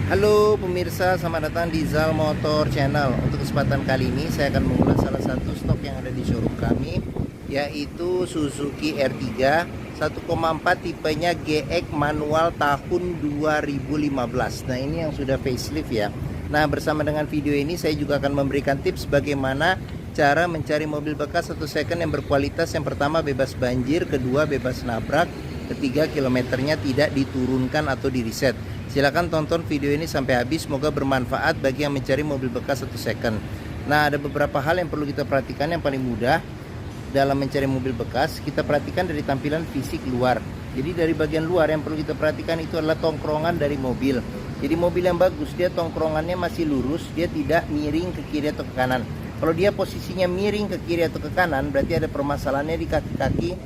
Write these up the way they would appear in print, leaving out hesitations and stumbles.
Halo pemirsa, selamat datang di Zal Motor Channel. Untuk kesempatan kali ini saya akan mengulas salah satu stok yang ada di showroom kami, yaitu Suzuki R3 1,4 tipenya GX manual tahun 2015. Nah, ini yang sudah facelift ya. Nah, bersama dengan video ini saya juga akan memberikan tips bagaimana cara mencari mobil bekas 1 second yang berkualitas. Yang pertama, bebas banjir, kedua bebas nabrak, ketiga kilometernya tidak diturunkan atau di reset. Silahkan tonton video ini sampai habis, semoga bermanfaat bagi yang mencari mobil bekas 1 second. Nah, ada beberapa hal yang perlu kita perhatikan. Yang paling mudah dalam mencari mobil bekas, kita perhatikan dari tampilan fisik luar. Jadi dari bagian luar yang perlu kita perhatikan itu adalah tongkrongan dari mobil. Jadi mobil yang bagus, dia tongkrongannya masih lurus, dia tidak miring ke kiri atau ke kanan. Kalau dia posisinya miring ke kiri atau ke kanan, berarti ada permasalahannya di kaki-kaki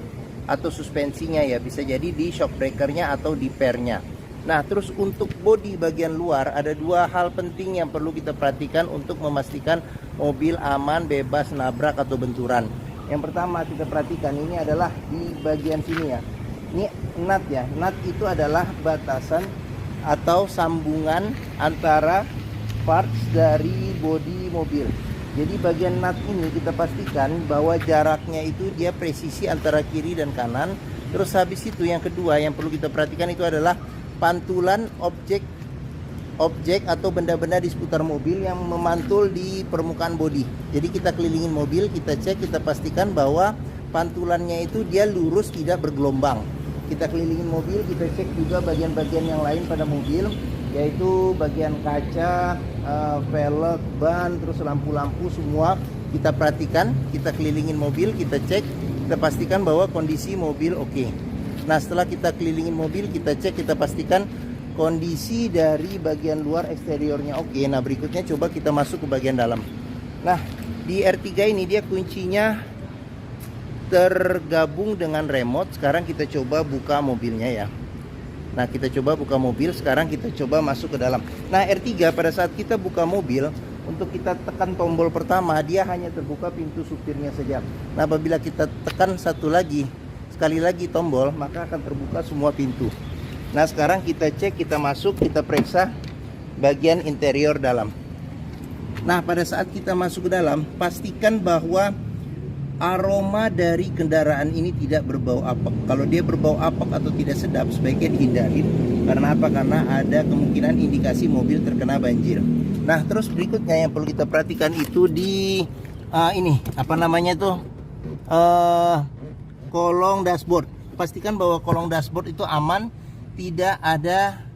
atau suspensinya ya. Bisa jadi di shock breakernya atau di pernya. Nah, terus untuk bodi bagian luar ada dua hal penting yang perlu kita perhatikan untuk memastikan mobil aman, bebas nabrak atau benturan. Yang pertama kita perhatikan ini adalah di bagian sini ya. Ini nut ya. Nut itu adalah batasan atau sambungan antara parts dari bodi mobil. Jadi bagian nut ini kita pastikan bahwa jaraknya itu dia presisi antara kiri dan kanan. Terus habis itu yang kedua yang perlu kita perhatikan itu adalah pantulan objek atau benda-benda di seputar mobil yang memantul di permukaan bodi. Jadi kita kelilingin mobil, kita cek, kita pastikan bahwa pantulannya itu dia lurus, tidak bergelombang. Kita kelilingin mobil, kita cek juga bagian-bagian yang lain pada mobil, yaitu bagian kaca, velg, ban, terus lampu-lampu semua kita perhatikan. Kita kelilingin mobil, kita cek, kita pastikan bahwa kondisi mobil oke. Nah, setelah kita kelilingin mobil, kita cek, kita pastikan kondisi dari bagian luar eksteriornya oke. Nah, berikutnya coba kita masuk ke bagian dalam. Nah, di R3 ini dia kuncinya tergabung dengan remote. Sekarang kita coba buka mobilnya ya. Nah, kita coba buka mobil. Sekarang kita coba masuk ke dalam. Nah, R3 pada saat kita buka mobil, untuk kita tekan tombol pertama, dia hanya terbuka pintu supirnya saja. Nah, apabila kita tekan sekali lagi tombol, maka akan terbuka semua pintu. Nah, sekarang kita cek, kita masuk, kita periksa bagian interior dalam. Nah, pada saat kita masuk ke dalam, pastikan bahwa aroma dari kendaraan ini tidak berbau apek. Kalau dia berbau apek atau tidak sedap, sebaiknya dihindarin. Karena apa? Karena ada kemungkinan indikasi mobil terkena banjir. Nah, terus berikutnya yang perlu kita perhatikan itu di ini apa namanya itu kolong dashboard. Pastikan bahwa kolong dashboard itu aman, tidak ada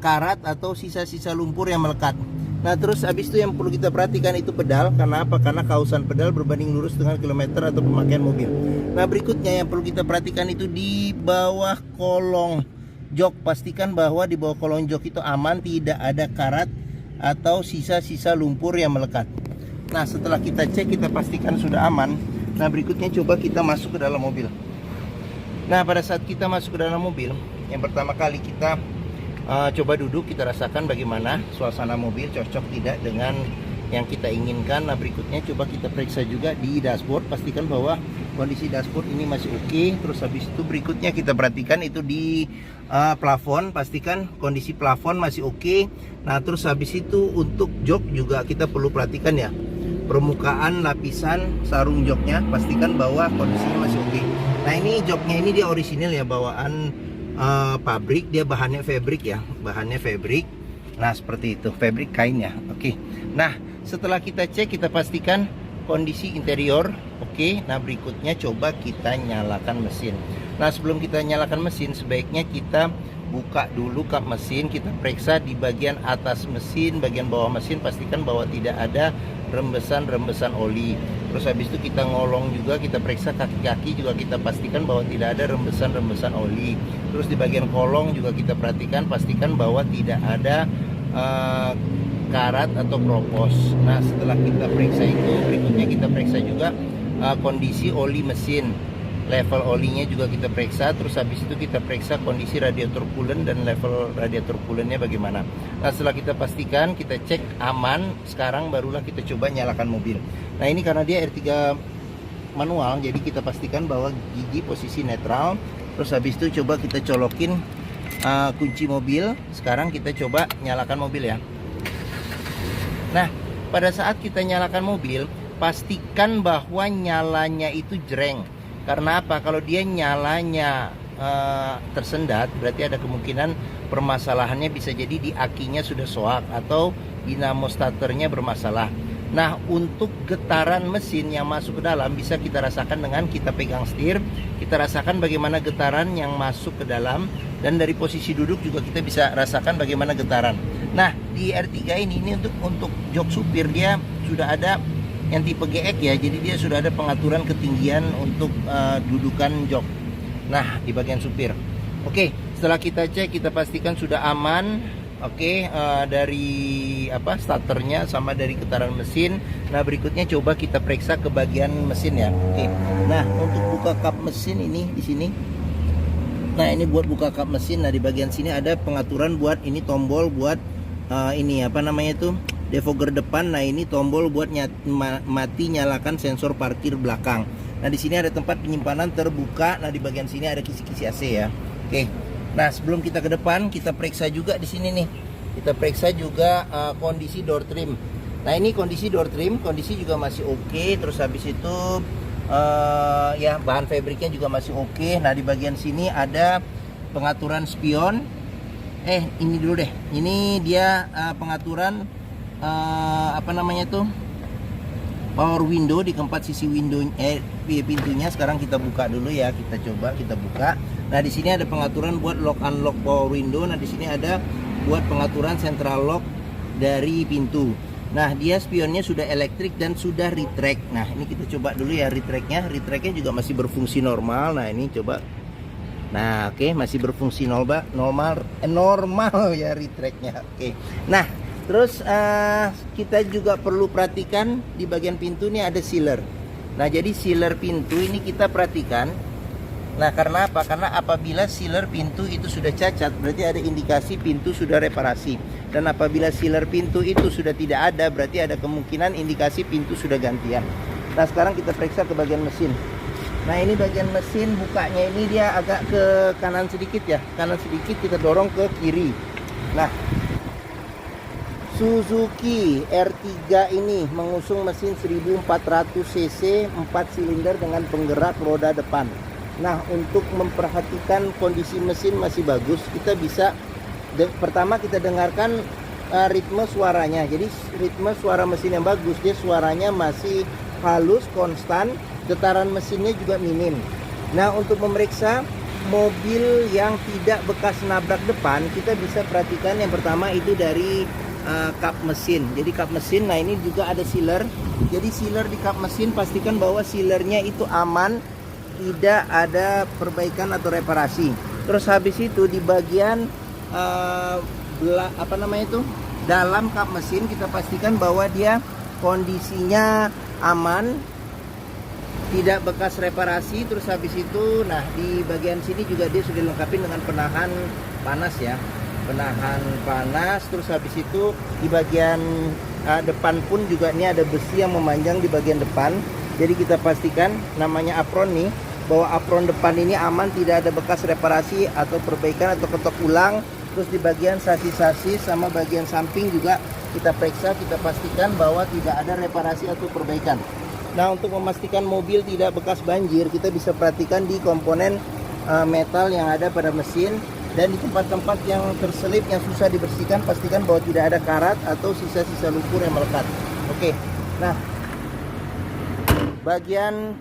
karat atau sisa-sisa lumpur yang melekat. Nah, terus habis itu yang perlu kita perhatikan itu pedal. Karena apa? Karena kausan pedal berbanding lurus dengan kilometer atau pemakaian mobil. Nah, berikutnya yang perlu kita perhatikan itu di bawah kolong jok. Pastikan bahwa di bawah kolong jok itu aman, tidak ada karat atau sisa-sisa lumpur yang melekat. Nah, setelah kita cek, kita pastikan sudah aman. Nah, berikutnya coba kita masuk ke dalam mobil. Nah, pada saat kita masuk ke dalam mobil, yang pertama kali kita coba duduk, kita rasakan bagaimana suasana mobil, cocok tidak dengan yang kita inginkan. Nah, berikutnya coba kita periksa juga di dashboard, pastikan bahwa kondisi dashboard ini masih oke. Terus habis itu berikutnya kita perhatikan itu di plafon, pastikan kondisi plafon masih oke. Nah, terus habis itu untuk jok juga kita perlu perhatikan ya, permukaan lapisan sarung joknya, pastikan bahwa kondisinya masih oke. Nah, ini joknya ini dia orisinil ya, bawaan pabrik, dia bahannya fabric ya, bahannya fabric. Nah, seperti itu, fabric kainnya. Oke. Nah, setelah kita cek, kita pastikan kondisi interior oke. Nah, berikutnya coba kita nyalakan mesin. Nah, sebelum kita nyalakan mesin, sebaiknya kita buka dulu kap mesin, kita periksa di bagian atas mesin, bagian bawah mesin, pastikan bahwa tidak ada rembesan-rembesan oli. Terus habis itu kita ngolong juga, kita periksa kaki-kaki juga, kita pastikan bahwa tidak ada rembesan-rembesan oli. Terus di bagian kolong juga kita perhatikan, pastikan bahwa tidak ada karat atau kropos. Nah, setelah kita periksa itu, berikutnya kita periksa juga kondisi oli mesin. Level olinya juga kita periksa. Terus habis itu kita periksa kondisi radiator coolant dan level radiator coolantnya bagaimana. Nah, setelah kita pastikan, kita cek aman, sekarang barulah kita coba nyalakan mobil. Nah, ini karena dia R3 manual, jadi kita pastikan bahwa gigi posisi netral. Terus habis itu coba kita colokin kunci mobil. Sekarang kita coba nyalakan mobil ya. Nah, pada saat kita nyalakan mobil, pastikan bahwa nyalanya itu jreng. Karena apa? Kalau dia nyalanya tersendat, berarti ada kemungkinan permasalahannya bisa jadi di akinya sudah soak atau dinamo starternya bermasalah. Nah, untuk getaran mesin yang masuk ke dalam bisa kita rasakan dengan kita pegang setir. Kita rasakan bagaimana getaran yang masuk ke dalam, dan dari posisi duduk juga kita bisa rasakan bagaimana getaran. Nah, di R3 ini untuk jok supir dia sudah ada yang tipe GX ya. Jadi dia sudah ada pengaturan ketinggian untuk dudukan jok. Nah, di bagian supir. Oke, setelah kita cek, kita pastikan sudah aman. Oke, dari starternya sama dari getaran mesin. Nah, berikutnya coba kita periksa ke bagian mesin ya. Oke. Nah, untuk buka kap mesin ini di sini. Nah, ini buat buka kap mesin. Nah, di bagian sini ada pengaturan buat ini tombol buat ini defogger depan. Nah, ini tombol buat mati nyalakan sensor parkir belakang. Nah, di sini ada tempat penyimpanan terbuka. Nah, di bagian sini ada kisi-kisi AC ya. Oke. Nah, sebelum kita ke depan, kita periksa juga di sini nih. Kita periksa juga kondisi door trim. Nah, ini kondisi door trim, kondisi juga masih oke. Terus habis itu ya bahan fabriknya juga masih oke. Nah, di bagian sini ada pengaturan spion. Ini dulu deh. Ini dia pengaturan power window di keempat sisi window pintunya. Sekarang kita buka dulu ya. Kita buka. Nah, di sini ada pengaturan buat lock unlock power window. Nah, di sini ada buat pengaturan central lock dari pintu. Nah, dia spionnya sudah elektrik dan sudah retract. Nah, ini kita coba dulu ya retractnya. Retractnya juga masih berfungsi normal. Nah, ini coba. Nah, oke, masih berfungsi normal ya retractnya. Oke. Nah, terus kita juga perlu perhatikan di bagian pintu ini ada sealer. Nah, jadi sealer pintu ini kita perhatikan. Nah, karena apa? Karena apabila sealer pintu itu sudah cacat, berarti ada indikasi pintu sudah reparasi. Dan apabila sealer pintu itu sudah tidak ada, berarti ada kemungkinan indikasi pintu sudah gantian. Nah, sekarang kita periksa ke bagian mesin. Nah, ini bagian mesin, bukanya ini dia agak ke kanan sedikit ya. Kanan sedikit, kita dorong ke kiri. Nah, Suzuki R3 ini mengusung mesin 1400 cc 4 silinder dengan penggerak roda depan. Nah, untuk memperhatikan kondisi mesin masih bagus, kita bisa pertama kita dengarkan ritme suaranya. Jadi ritme suara mesin yang bagus, dia suaranya masih halus, konstan, getaran mesinnya juga minim. Nah, untuk memeriksa mobil yang tidak bekas nabrak depan, kita bisa perhatikan yang pertama itu dari kap mesin. Jadi kap mesin, nah ini juga ada sealer. Jadi sealer di kap mesin, pastikan bahwa sealernya itu aman, tidak ada perbaikan atau reparasi. Terus habis itu di bagian dalam kap mesin, kita pastikan bahwa dia kondisinya aman, tidak bekas reparasi. Terus habis itu, nah di bagian sini juga dia sudah dilengkapi dengan penahan panas ya, penahan panas. Terus habis itu di bagian depan pun juga ini ada besi yang memanjang di bagian depan. Jadi kita pastikan namanya apron nih, bahwa apron depan ini aman, tidak ada bekas reparasi atau perbaikan atau ketok ulang. Terus di bagian sasis-sasis sama bagian samping juga kita periksa, kita pastikan bahwa tidak ada reparasi atau perbaikan. Nah, untuk memastikan mobil tidak bekas banjir, kita bisa perhatikan di komponen metal yang ada pada mesin, dan di tempat-tempat yang terselip yang susah dibersihkan, pastikan bahwa tidak ada karat atau sisa-sisa lumpur yang melekat. Oke. Nah, bagian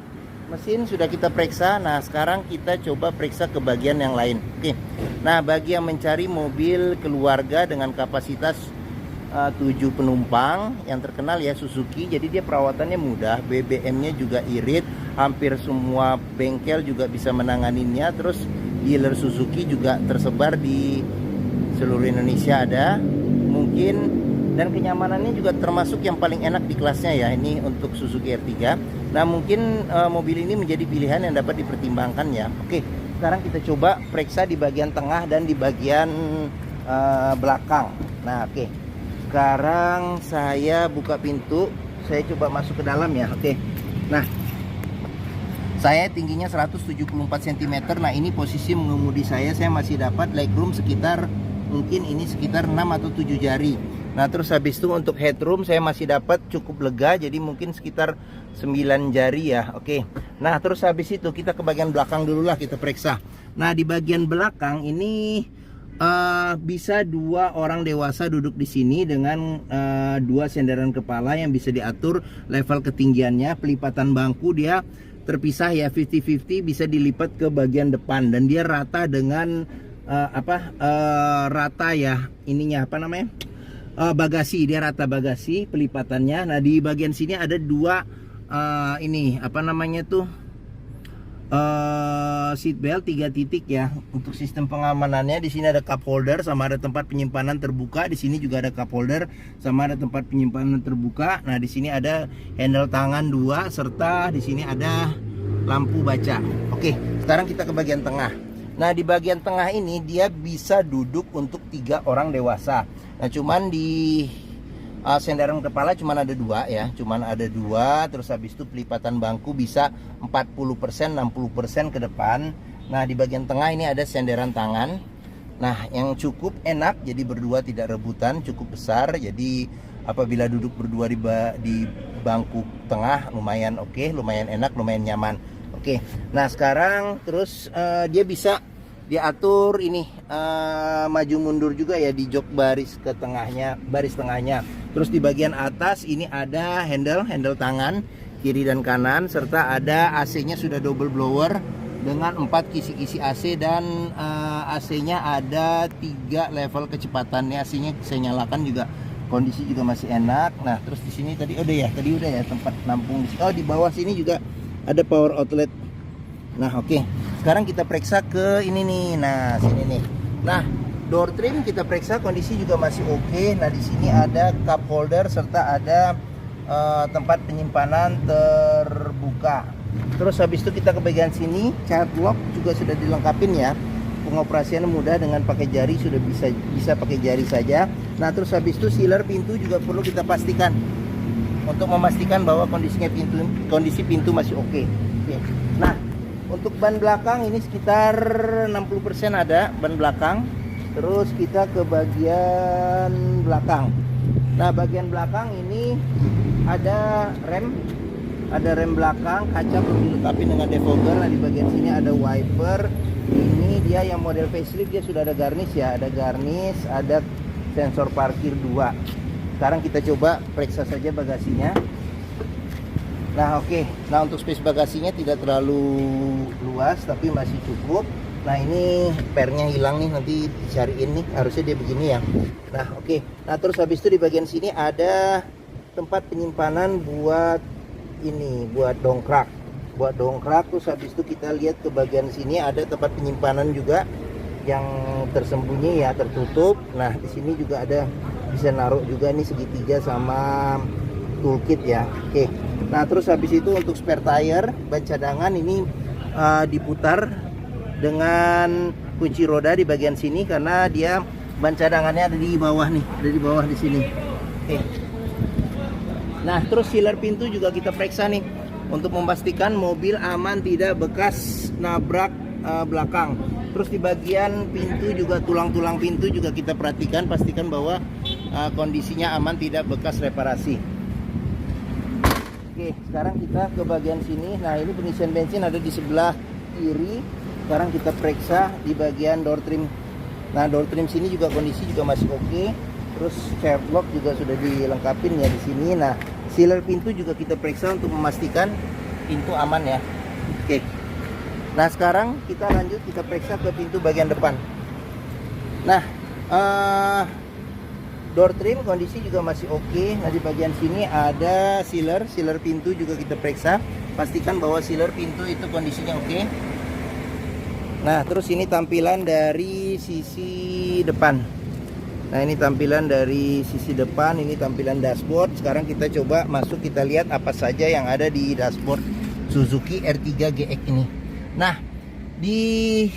mesin sudah kita periksa. Nah, sekarang kita coba periksa ke bagian yang lain. Oke. Nah, bagi yang mencari mobil keluarga dengan kapasitas 7 penumpang yang terkenal ya, Suzuki. Jadi dia perawatannya mudah, BBM-nya juga irit, hampir semua bengkel juga bisa menanganinya. Terus dealer Suzuki juga tersebar di seluruh Indonesia ada. Mungkin dan kenyamanannya juga termasuk yang paling enak di kelasnya ya, ini untuk Suzuki R3. Nah, mungkin mobil ini menjadi pilihan yang dapat dipertimbangkan ya. Oke, sekarang kita coba periksa di bagian tengah dan di bagian belakang. Nah, oke. Sekarang saya buka pintu, saya coba masuk ke dalam ya. Oke. Nah, Saya tingginya 174 cm. Nah ini posisi mengemudi saya masih dapat legroom sekitar, mungkin ini sekitar 6 atau 7 jari. Nah terus habis itu untuk headroom saya masih dapat cukup lega, jadi mungkin sekitar 9 jari ya. Oke. Nah terus habis itu kita ke bagian belakang dulu lah, kita periksa. Nah di bagian belakang ini bisa 2 orang dewasa duduk di sini dengan 2 senderan kepala yang bisa diatur level ketinggiannya. Pelipatan bangku dia terpisah ya, 50-50, bisa dilipat ke bagian depan dan dia rata dengan rata ya ininya apa namanya, bagasi, dia rata bagasi pelipatannya. Nah di bagian sini ada 2 ini apa namanya tuh seat belt 3 titik ya untuk sistem pengamanannya. Di sini ada cup holder sama ada tempat penyimpanan terbuka. Di sini juga ada cup holder sama ada tempat penyimpanan terbuka. Nah di sini ada handle tangan 2 serta di sini ada lampu baca. Oke, sekarang kita ke bagian tengah. Nah di bagian tengah ini dia bisa duduk untuk 3 orang dewasa. Nah cuman di senderan kepala cuman ada 2 ya, cuman ada 2. Terus habis itu pelipatan bangku bisa 40%, 60% ke depan. Nah di bagian tengah ini ada senderan tangan. Nah yang cukup enak, jadi berdua tidak rebutan, cukup besar. Jadi apabila duduk berdua di bangku tengah lumayan oke, lumayan enak, lumayan nyaman. Oke. Nah sekarang terus dia bisa diatur ini maju mundur juga ya di jok baris ke tengahnya, baris tengahnya. Terus di bagian atas ini ada handle tangan kiri dan kanan serta ada AC-nya sudah double blower dengan 4 kisi-kisi AC dan AC-nya ada 3 level kecepatannya. AC-nya saya nyalakan juga, kondisi juga masih enak. Nah, terus di sini tadi udah ya tempat nampung. Oh, di bawah sini juga ada power outlet. Nah, oke. Sekarang kita periksa ke ini nih. Nah, sini nih. Nah, door trim kita periksa, kondisi juga masih oke. Nah, di sini ada cup holder serta ada tempat penyimpanan terbuka. Terus habis itu kita ke bagian sini, child lock juga sudah dilengkapin ya. Pengoperasiannya mudah dengan pakai jari, sudah bisa pakai jari saja. Nah, terus habis itu sealer pintu juga perlu kita pastikan untuk memastikan bahwa kondisi pintu masih oke. Oke. Nah, untuk ban belakang ini sekitar 60% ada ban belakang. Terus kita ke bagian belakang. Nah, bagian belakang ini ada rem belakang, kaca belum dilengkapi dengan defogger. Nah, di bagian sini ada wiper. Ini dia yang model facelift, dia sudah ada garnish ya, ada garnish, ada sensor parkir 2. Sekarang kita coba periksa saja bagasinya. Nah, oke. Nah, untuk space bagasinya tidak terlalu luas tapi masih cukup. Nah, ini pernya hilang nih, nanti dicariin nih, harusnya dia begini ya. Nah, oke. Nah, terus habis itu di bagian sini ada tempat penyimpanan buat ini, buat dongkrak. Terus habis itu kita lihat ke bagian sini ada tempat penyimpanan juga yang tersembunyi ya, tertutup. Nah, di sini juga ada, bisa naruh juga nih segitiga sama toolkit ya. Oke. Nah, terus habis itu untuk spare tire, ban cadangan ini diputar dengan kunci roda di bagian sini karena dia ban cadangannya ada di bawah nih, ada di bawah di sini. Oke. Nah, terus sealer pintu juga kita periksa nih untuk memastikan mobil aman tidak bekas nabrak belakang. Terus di bagian pintu juga, tulang-tulang pintu juga kita perhatikan, pastikan bahwa kondisinya aman tidak bekas reparasi. Oke, sekarang kita ke bagian sini. Nah, ini pengisian bensin ada di sebelah kiri. Sekarang kita periksa di bagian door trim. Nah, door trim sini juga kondisi juga masih oke. Terus child lock juga sudah dilengkapin ya di sini. Nah, sealer pintu juga kita periksa untuk memastikan pintu aman ya. Oke. Nah, sekarang kita lanjut, kita periksa ke pintu bagian depan. Nah, door trim kondisi juga masih oke. Nah, di bagian sini ada sealer pintu juga kita periksa. Pastikan bahwa sealer pintu itu kondisinya oke. Nah, terus ini tampilan dari sisi depan. Nah, ini tampilan dari sisi depan, ini tampilan dashboard. Sekarang kita coba masuk, kita lihat apa saja yang ada di dashboard Suzuki R3 GX ini. Nah, di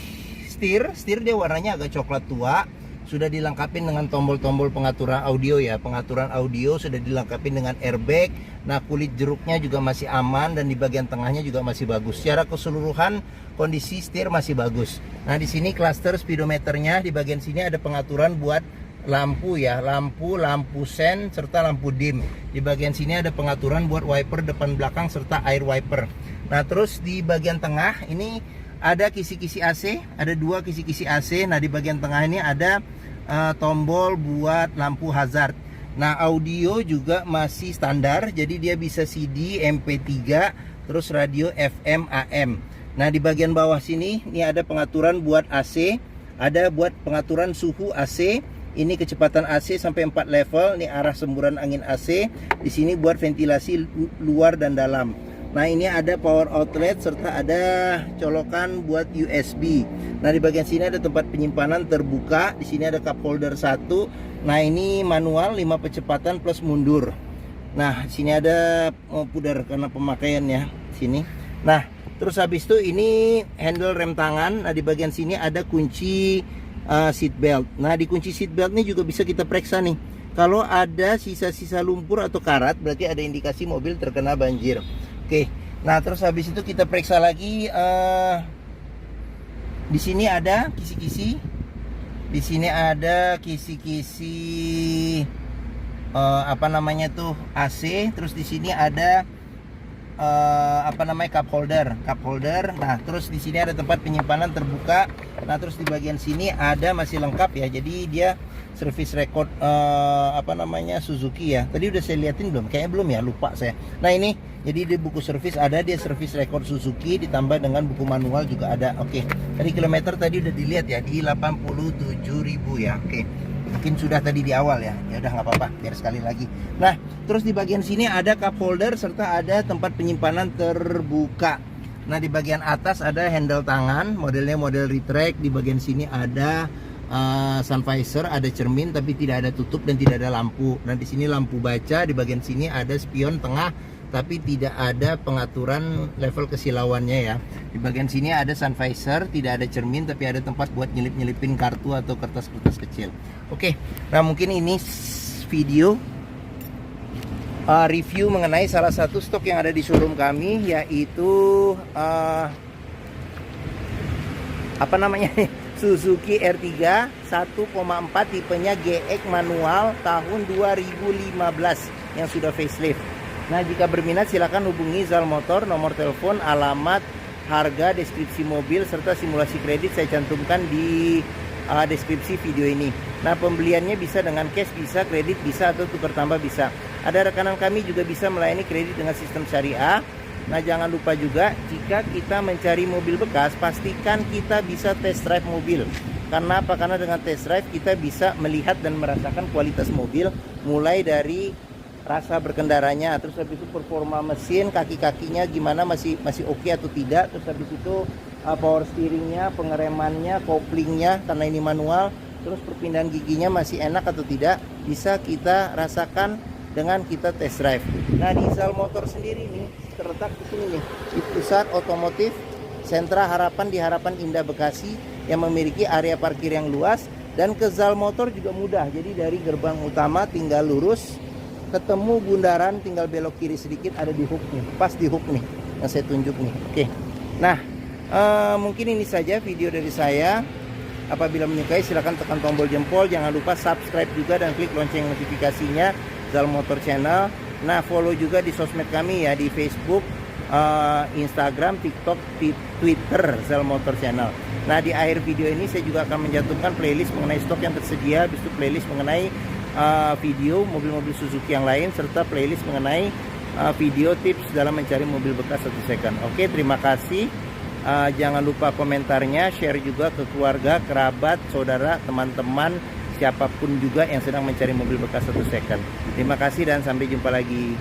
setir dia warnanya agak coklat tua. sudah dilengkapi dengan tombol-tombol pengaturan audio ya. Pengaturan audio sudah dilengkapi dengan airbag. Nah, kulit jeruknya juga masih aman dan di bagian tengahnya juga masih bagus. Secara keseluruhan kondisi setir masih bagus. Nah, di sini cluster speedometernya, di bagian sini ada pengaturan buat lampu ya, lampu sen serta lampu dim. Di bagian sini ada pengaturan buat wiper depan belakang serta air wiper. Nah, terus di bagian tengah ini ada kisi-kisi AC, ada 2 kisi-kisi AC. Nah, di bagian tengah ini ada tombol buat lampu hazard. Nah, audio juga masih standar, jadi dia bisa CD, MP3, terus radio FM, AM. Nah, di bagian bawah sini ini ada pengaturan buat AC, ada buat pengaturan suhu AC. Ini kecepatan AC sampai 4 level, ini arah semburan angin AC. Di sini buat ventilasi luar dan dalam. Nah, ini ada power outlet serta ada colokan buat USB. Nah, di bagian sini ada tempat penyimpanan terbuka. Di sini ada cup holder 1. Nah, ini manual 5 kecepatan plus mundur. Nah, di sini ada pudar karena pemakaiannya sini. Nah, terus habis itu ini handle rem tangan. Nah, di bagian sini ada kunci seat belt. Nah, di kunci seat belt ini juga bisa kita periksa nih. Kalau ada sisa-sisa lumpur atau karat, berarti ada indikasi mobil terkena banjir. Oke, nah terus habis itu kita periksa lagi. Di sini ada kisi-kisi, di sini ada kisi-kisi apa namanya tuh AC. Terus di sini ada apa namanya cup holder. Nah, terus di sini ada tempat penyimpanan terbuka. Nah, terus di bagian sini ada masih lengkap ya. Jadi dia service record apa namanya Suzuki ya. Tadi udah saya liatin belum? Kayaknya belum ya, lupa saya. Nah, ini jadi di buku servis ada, dia service record Suzuki ditambah dengan buku manual juga ada. Oke. Tadi kilometer tadi udah dilihat ya, di 87.000 ya. Oke. Mungkin sudah tadi di awal ya. Ya udah nggak apa-apa, biar sekali lagi. Nah, terus di bagian sini ada cup holder serta ada tempat penyimpanan terbuka. Nah, di bagian atas ada handle tangan, modelnya model retract. Di bagian sini ada sun visor, ada cermin tapi tidak ada tutup dan tidak ada lampu. Dan di sini lampu baca. Di bagian sini ada spion tengah tapi tidak ada pengaturan level kesilauannya ya. Di bagian sini ada sun visor, tidak ada cermin tapi ada tempat buat nyelip-nyelipin kartu atau kertas-kertas kecil. Oke, nah mungkin ini video review mengenai salah satu stok yang ada di showroom kami, yaitu apa namanya Suzuki R3 1,4 tipenya GX manual tahun 2015 yang sudah facelift. Nah, jika berminat silakan hubungi Zal Motor. Nomor telepon, alamat, harga, deskripsi mobil serta simulasi kredit saya cantumkan di deskripsi video ini. Nah, pembeliannya bisa dengan cash, bisa kredit, bisa atau tukar tambah bisa. Ada rekanan kami juga bisa melayani kredit dengan sistem syariah. Nah, jangan lupa juga jika kita mencari mobil bekas, pastikan kita bisa test drive mobil. Karena apa? Karena dengan test drive kita bisa melihat dan merasakan kualitas mobil, mulai dari rasa berkendaranya, terus habis itu performa mesin, kaki-kakinya gimana, masih oke atau tidak. Terus habis itu power steeringnya, pengeremannya, koplingnya karena ini manual, terus perpindahan giginya masih enak atau tidak, bisa kita rasakan dengan kita test drive. Nah, di Zal Motor sendiri nih terletak di sini nih, di pusat otomotif Sentra Harapan di Harapan Indah Bekasi yang memiliki area parkir yang luas. Dan ke Zal Motor juga mudah, jadi dari gerbang utama tinggal lurus, ketemu bundaran tinggal belok kiri sedikit, ada di hook nih, pas di hook nih yang saya tunjuk nih. Oke, nah mungkin ini saja video dari saya. Apabila menyukai silahkan tekan tombol jempol, jangan lupa subscribe juga dan klik lonceng notifikasinya Zal Motor Channel. Nah, follow juga di sosmed kami ya, di Facebook, Instagram, TikTok, Twitter Zal Motor Channel. Nah, di akhir video ini saya juga akan mencantumkan playlist mengenai stok yang tersedia, habis itu playlist mengenai video mobil-mobil Suzuki yang lain, serta playlist mengenai video tips dalam mencari mobil bekas 1 second. Oke, terima kasih. Jangan lupa komentarnya, share juga ke keluarga, kerabat, saudara, teman-teman, siapapun juga yang sedang mencari mobil bekas 1 second. Terima kasih dan sampai jumpa lagi.